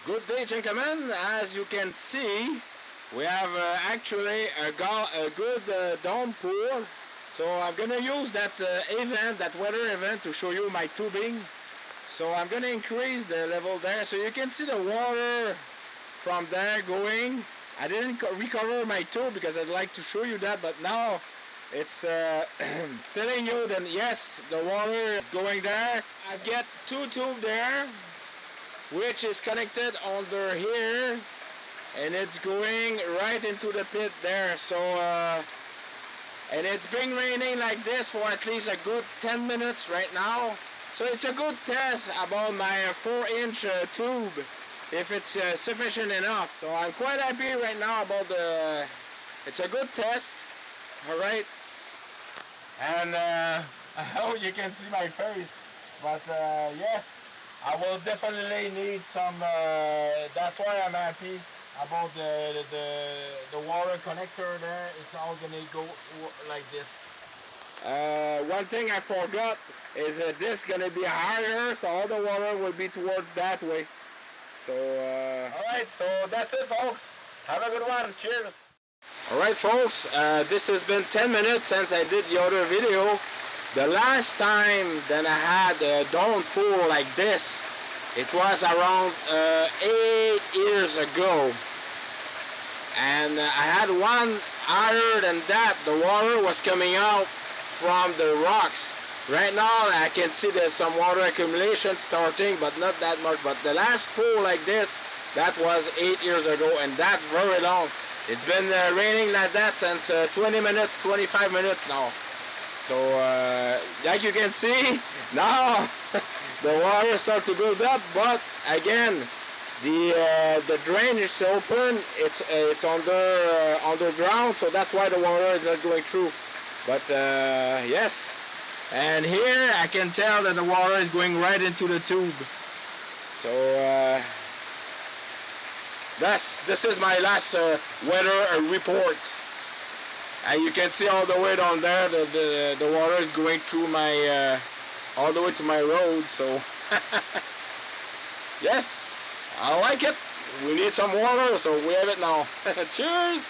Good day, gentlemen. As you can see, we have actually a good downpour. So I'm going to use that that weather event, to show you my tubing. So I'm going to increase the level there, so you can see the water from there going. I didn't recover my tube because I'd like to show you that, but now it's, it's telling you that yes, the water is going there. I've got two tubes there, which is connected under here, and it's going right into the pit there. So and it's been raining like this for at least a good 10 minutes right now, so it's a good test about my 4-inch tube, if it's sufficient enough. So I'm quite happy right now about it's a good test. All right, and I hope you can see my face, but yes, I will definitely need some, that's why I'm happy about the water connector there. It's all gonna go like this. One thing I forgot is that this is gonna be higher, so all the water will be towards that way. So alright, so that's it, folks. Have a good one. Cheers. Alright, folks, this has been 10 minutes since I did the other video. The last time that I had a downpour like this, it was around 8 years ago, and I had one higher than that. The water was coming out from the rocks. Right now I can see there's some water accumulation starting, but not that much. But the last pour like this, that was 8 years ago, and that's very long. It's been raining like that since 20 minutes, 25 minutes now. So like you can see now, the water start to build up, but again, the drain is open. It's underground, so that's why the water is not going through. But yes, and here I can tell that the water is going right into the tube. So this is my last weather report. And you can see all the way down there, the water is going through my, all the way to my road, so yes, I like it. We need some water, so we have it now. Cheers!